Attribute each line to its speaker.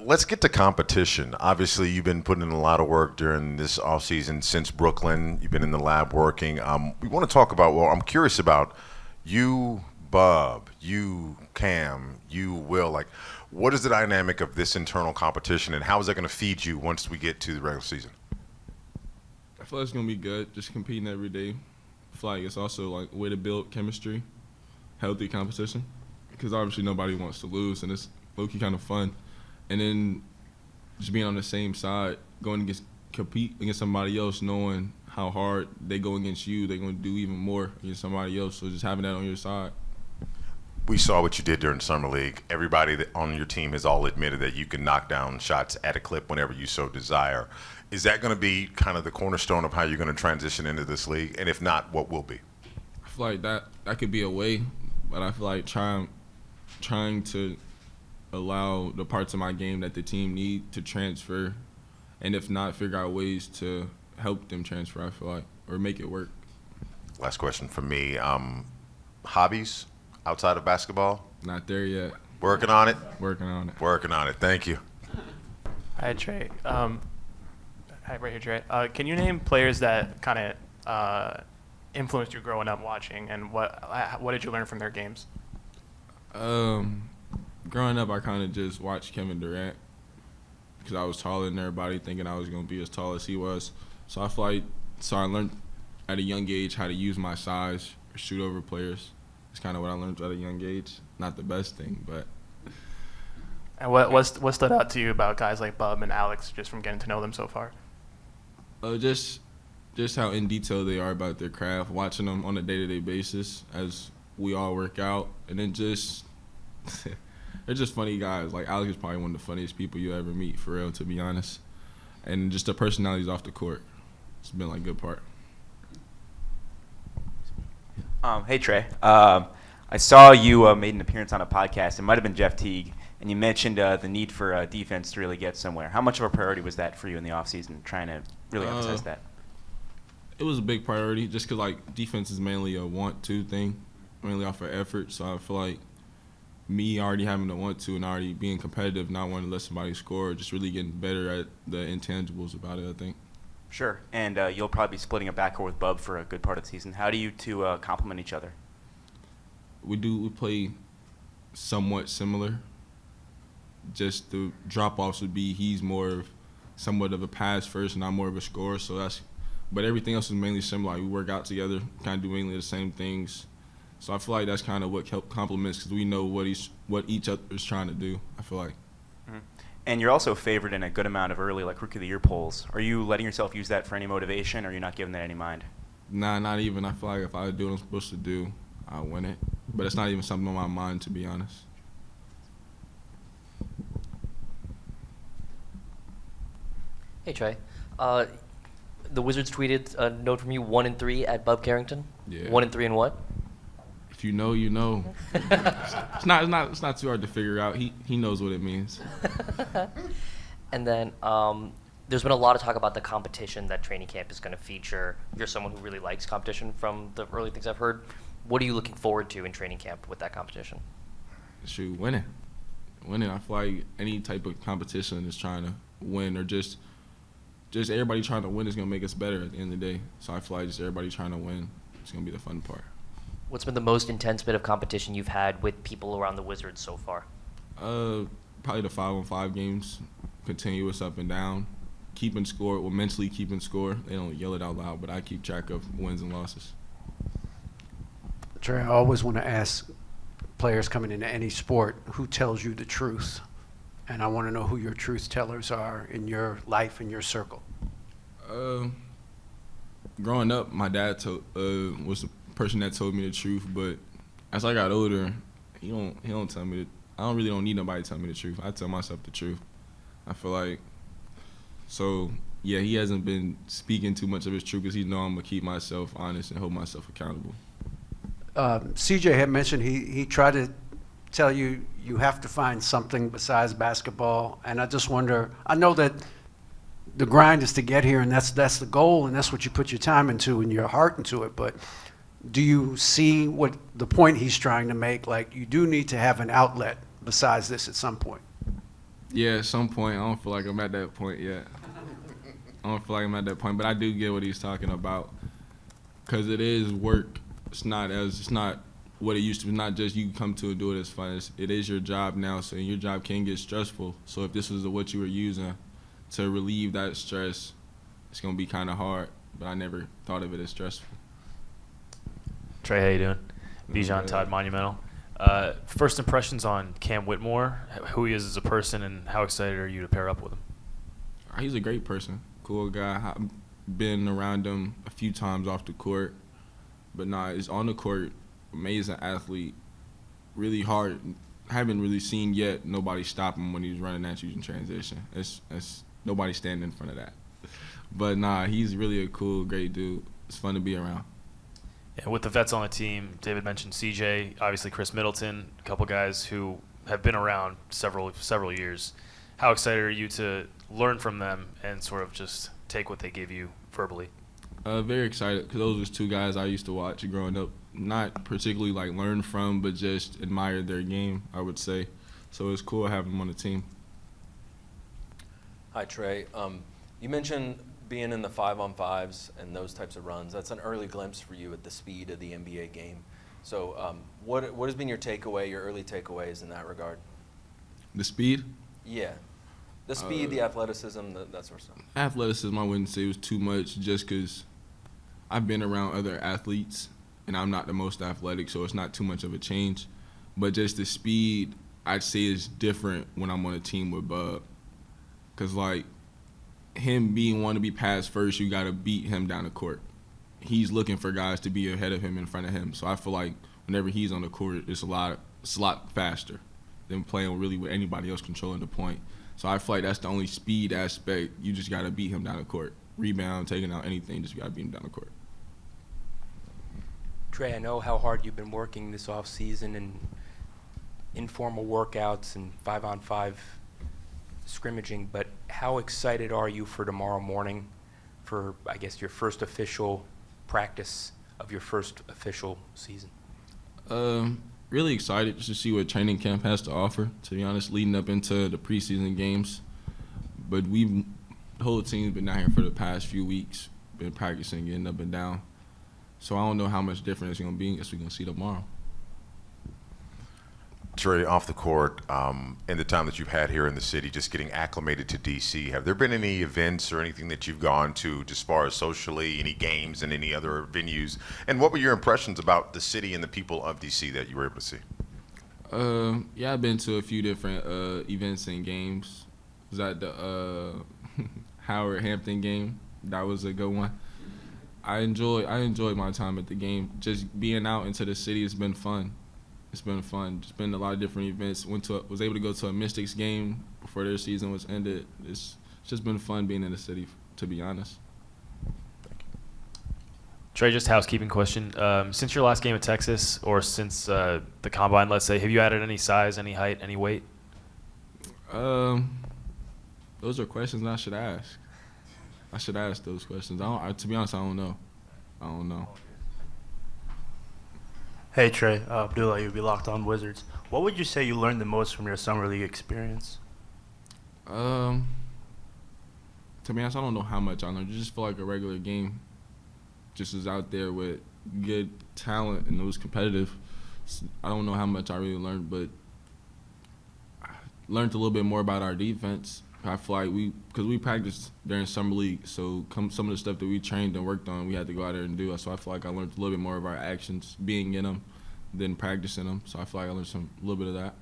Speaker 1: let's get to competition. Obviously, you've been putting in a lot of work during this offseason since Brooklyn. You've been in the lab working. We want to talk about, well, I'm curious about you, Bub, you, Cam, you, Will. Like, what is the dynamic of this internal competition, and how is that going to feed you once we get to the regular season?
Speaker 2: I feel like it's going to be good, just competing every day. I feel like it's also like a way to build chemistry, healthy competition, because obviously nobody wants to lose, and it's low-key kind of fun. And then just being on the same side, going against, compete against somebody else, knowing how hard they go against you, they're going to do even more against somebody else. So just having that on your side.
Speaker 1: We saw what you did during Summer League. Everybody that on your team has all admitted that you can knock down shots at a clip whenever you so desire. Is that going to be kind of the cornerstone of how you're going to transition into this league? And if not, what will be?
Speaker 2: I feel like that could be a way, but I feel like trying to allow the parts of my game that the team need to transfer, and if not, figure out ways to help them transfer, I feel like, or make it work.
Speaker 1: Last question for me. Hobbies outside of basketball?
Speaker 2: Not there yet.
Speaker 1: Working on it?
Speaker 2: Working on it.
Speaker 1: Working on it. Thank you.
Speaker 3: Hi, Trey. Hi, right here, Trey. Can you name players that kind of influenced you growing up watching, and what did you learn from their games?
Speaker 2: Growing up, I kind of just watched Kevin Durant because I was taller than everybody, thinking I was going to be as tall as he was. So I feel like, I learned at a young age how to use my size or shoot over players. It's kind of what I learned at a young age. Not the best thing, but.
Speaker 3: And what stood out to you about guys like Bub and Alex, just from getting to know them so far?
Speaker 2: Just how in detail they are about their craft, watching them on a day-to-day basis as we all work out, and then just they're just funny guys. Like, Alex is probably one of the funniest people you ever meet, for real, to be honest. And just the personalities off the court. It's been, like, a good part.
Speaker 4: Hey, Trey. I saw you made an appearance on a podcast. It might have been Jeff Teague, and you mentioned the need for defense to really get somewhere. How much of a priority was that for you in the offseason, trying to really emphasize that?
Speaker 2: It was a big priority just because, like, defense is mainly a want-to thing, mainly off of effort. So I feel like me already having to want to and already being competitive, not wanting to let somebody score, just really getting better at the intangibles about it, I think.
Speaker 4: Sure. And you'll probably be splitting a backcourt with Bub for a good part of the season. How do you two complement each other?
Speaker 2: We play somewhat similar. Just the drop-offs would be he's more of somewhat of a pass first and I'm more of a scorer. But everything else is mainly similar. Like, we work out together, kind of do mainly the same things. So I feel like that's kind of what complements, because we know what each other is trying to do, I feel like.
Speaker 4: Mm-hmm. And you're also favored in a good amount of early, like, Rookie of the Year polls. Are you letting yourself use that for any motivation, or are you not giving that any mind?
Speaker 2: Nah, not even. I feel like if I do what I'm supposed to do, I'll win it. But it's not even something on my mind, to be honest.
Speaker 5: Hey, Trey. The Wizards tweeted a note from you, 1-3 at Bub Carrington.
Speaker 2: Yeah.
Speaker 5: 1-3 in what?
Speaker 2: If you know, you know. It's not too hard to figure out. He knows what it means.
Speaker 5: And then there's been a lot of talk about the competition that training camp is going to feature. You're someone who really likes competition from the early things I've heard. What are you looking forward to in training camp with that competition?
Speaker 2: Shoot, winning. I feel like any type of competition is trying to win, or just everybody trying to win is going to make us better at the end of the day. So I feel like just everybody trying to win is going to be the fun part.
Speaker 5: What's been the most intense bit of competition you've had with people around the Wizards so far?
Speaker 2: Probably the 5-on-5 games, continuous up and down, keeping score. Well, mentally keeping score. They don't yell it out loud, but I keep track of wins and losses.
Speaker 6: Trey, I always want to ask players coming into any sport, who tells you the truth? And I want to know who your truth tellers are in your life and your circle.
Speaker 2: Growing up, my dad was the person that told me the truth, but as I got older, he don't tell me. I really don't need nobody to tell me the truth. I tell myself the truth. I feel like, so yeah, he hasn't been speaking too much of his truth because he know I'm gonna keep myself honest and hold myself accountable.
Speaker 6: CJ had mentioned he tried to tell you have to find something besides basketball, and I just wonder, I know that the grind is to get here, and that's the goal, and that's what you put your time into and your heart into it, but do you see what the point he's trying to make? Like, you do need to have an outlet besides this at some point.
Speaker 2: Yeah, at some point. I don't feel like I'm at that point yet. I don't feel like I'm at that point, but I do get what he's talking about. Because it is work. It's not what it used to be. It's not just you come to and do it as fun. It is your job now, so your job can get stressful. So if this was what you were using to relieve that stress, it's going to be kind of hard. But I never thought of it as stressful.
Speaker 7: Trey, how you doing? Bijan, Todd Monumental. First impressions on Cam Whitmore, who he is as a person, and how excited are you to pair up with him?
Speaker 2: He's a great person, cool guy. I've been around him a few times off the court, but he's on the court, amazing athlete, really hard. Haven't really seen yet nobody stop him when he's running at you in transition. It's nobody standing in front of that. But he's really a cool, great dude. It's fun to be around.
Speaker 7: And with the vets on the team, David mentioned CJ, obviously Chris Middleton, a couple guys who have been around several years. How excited are you to learn from them and sort of just take what they give you verbally?
Speaker 2: Very excited because those was two guys I used to watch growing up. Not particularly learn from, but just admire their game, I would say. So it's cool having them on the team.
Speaker 8: Hi, Trey. You mentioned being in the 5-on-5s and those types of runs. That's an early glimpse for you at the speed of the NBA game. So what has been your early takeaways in that regard?
Speaker 2: The speed?
Speaker 8: Yeah. The speed, the athleticism, that sort of stuff.
Speaker 2: Athleticism, I wouldn't say was too much just because I've been around other athletes, and I'm not the most athletic, so it's not too much of a change. But just the speed, I'd say is different when I'm on a team with Bub. Because, him want to be passed first, you got to beat him down the court. He's looking for guys to be ahead of him, in front of him. So I feel like whenever he's on the court, it's a lot faster than playing really with anybody else controlling the point. So I feel like that's the only speed aspect. You just got to beat him down the court. Rebound, taking out anything, just got to beat him down the court.
Speaker 9: Trey, I know how hard you've been working this off-season and informal workouts and 5-on-5 scrimmaging, but how excited are you for tomorrow morning for, I guess, your first official practice of your first official season?
Speaker 2: Really excited just to see what training camp has to offer, to be honest, leading up into the preseason games. But the whole team's been down here for the past few weeks, been practicing, getting up and down. So I don't know how much different it's going to be. I guess we're going to see tomorrow.
Speaker 1: Trey, off the court, in the time that you've had here in the city, just getting acclimated to D.C., have there been any events or anything that you've gone to, just as far as socially, any games and any other venues? And what were your impressions about the city and the people of D.C. that you were able to see?
Speaker 2: Yeah, I've been to a few different events and games. I was at the Howard Hampton game. That was a good one. I enjoyed my time at the game. Just being out into the city has been fun. It's been fun. Just been a lot of different events. Was able to go to a Mystics game before their season was ended. It's just been fun being in the city, to be honest.
Speaker 7: Trey, just housekeeping question. Since your last game at Texas, or since the Combine, let's say, have you added any size, any height, any weight?
Speaker 2: Those are questions I should ask. I should ask those questions. To be honest, I don't know.
Speaker 10: Hey Trey, Abdullah, you'll be Locked On Wizards. What would you say you learned the most from your summer league experience?
Speaker 2: To be honest, I don't know how much I learned. It just feel like a regular game. Just was out there with good talent and it was competitive. I don't know how much I really learned, but I learned a little bit more about our defense. I feel like because we practiced during summer league, so some of the stuff that we trained and worked on, we had to go out there and do. So I feel like I learned a little bit more of our actions, being in them, than practicing them. So I feel like I learned a little bit of that.